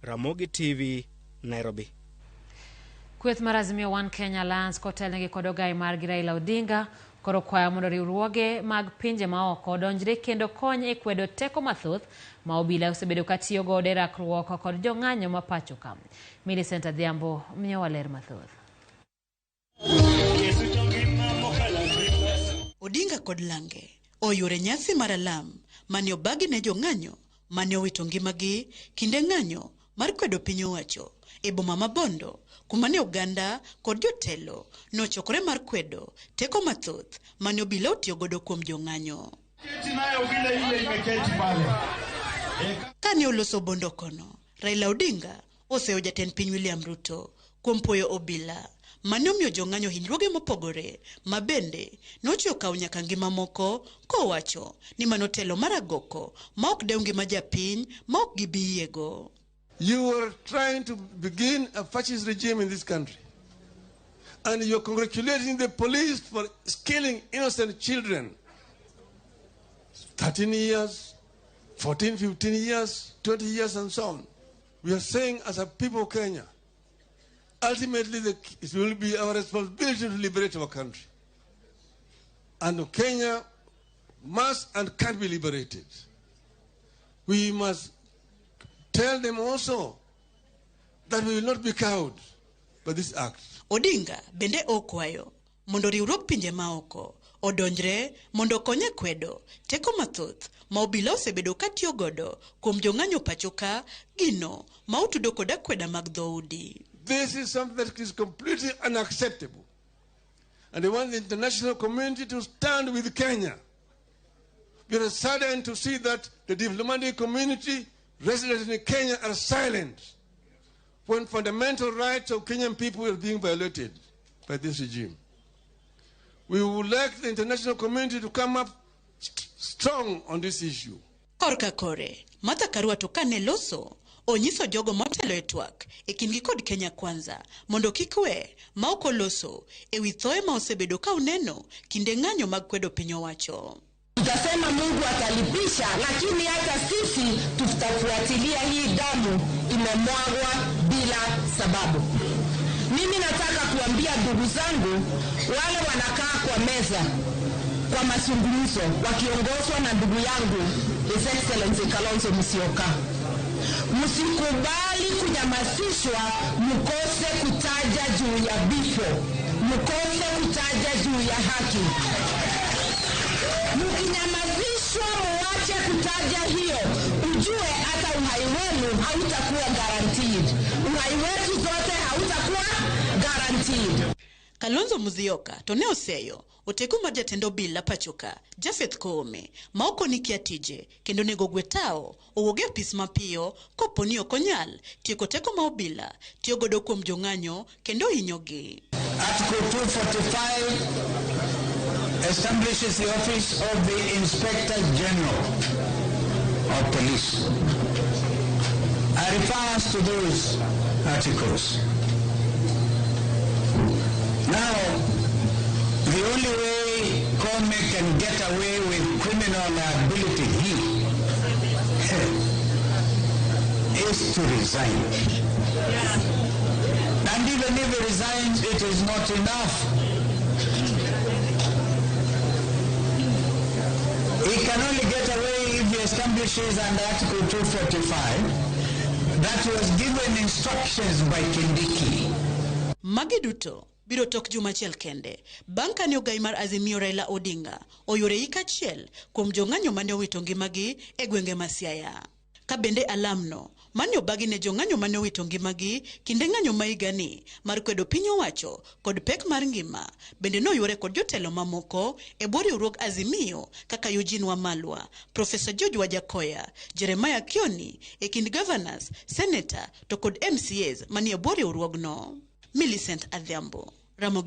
Ramogi TV, Nairobi. Kweth marazimio One Kenya Alliance kotelnegi kod Oimore gi Raila Odinga koro kwayo mondo riwruoge mag pinje maoko donjre kendo kony e kwedo teko mathoth ma obila osebedo katiyo godo e rakruok kod jong'anyo ma pacho ka. Millicent Adhiambo miyo waler mathoth. Odinga kod Lange oyore nyasi mar alam mane obagi ne jong'anyo mane owito ngimagi kinde ng'anyo mar kwedo piny owacho e boma ma Bondo, kuma ne oganda kod jotelo nochokore mar kwedo teko mathoth mane obila otiyo godo kuom jong'anyo. Kane oloso Bondo kono, Raila Odinga oseyo jatend piny William Ruto kuom puoyo obila mane omiyo jong'anyo hinyruoge mopogore ma bende nochiwo kawo nyaka ngima moko kowacho ni manotelo maragoko ma ok dew ngima japiny ma ok gibiyego. You were trying to begin a fascist regime in this country. And you're congratulating the police for killing innocent children. 13 years, 14, 15 years, 20 years and so on. We are saying as a people of Kenya, ultimately it will be our responsibility to liberate our country. And Kenya must and can be liberated. We must tell them also that we will not be cowed by this act. Odinga bende okwayo mondo riwruok pinje maoko odonjre mondo konye kwedo teko mathoth ma obila osebedo katiyo godo kuom jong'anyo pachoka gino ma otudo koda kweda mag dhoudi. This is something that is completely unacceptable. And they want the international community to stand with Kenya. We are saddened to see that the diplomatic community residents in Kenya are silent when fundamental rights of Kenyan people are being violated by this regime. We would like the international community to come up strong on this issue. Korka kore, Martha Karua to kane loso, onyiso jogo motelo e twak e kindgi kod Kenya Kwanza mondo kikwe ma ok oloso e wi thoe ma osebedo ka uneno kinde ng'anyo mag kwedo piny owacho. Tutasema Mungu atalipisha, lakini hata sisi tutafuatilia hii damu imemwagwa bila sababu. Mimi nataka kuambia ndugu zangu wale wanakaa kwa meza kwa mazungumzo wakiongozwa na ndugu yangu His Excellency Kalonzo Musyoka, msikubali kunyamazishwa, mkose kutaja juu ya vifo, mkose kutaja juu ya haki. Mkinyamazishwa muache kutaja hiyo, ujue hata uhai wenu hautakuwa guaranteed. Uhai wetu zote hautakuwa guaranteed. Kalonzo Musyoka tone oseyo oteku mar jatendo bila pachoka Jafeth Koome ma okoniki atije kendo nego gwetao owuoge apis mapiyo koponi ok onyal tieko teko ma obila tiyo godo kuom jong'anyo kendo hinyogi. Article 245 establishes the office of the Inspector General of Police. I refer to those articles. Now, the only way Koome can get away with criminal liability is to resign. And even if he resigns, it is not enough. He can only get away if he establishes under Article 245 that was given instructions by Kindiki. Magiduto biro tok juma achiel kende bang' kane ogai mar Azimio Raila Odinga oyore hika achiel kuom jong'anyo mane owito ngimagi e gwenge ma Siaya. Ka bende alamno mane obagi ne jong'anyo mane owito ngimagi kinde ng'anyo ma higani mar kwedo piny owacho kod pek mar ngima bende noyore kod jotelo mamoko e bwo riwruog Azimio kaka Eugene Wamalwa, Professor George Wajakoya, Jeremiah Kioni e kind governors, senator to kod MCAs manie bwo riwruogno. Millicent Adhiambo, Ramogi.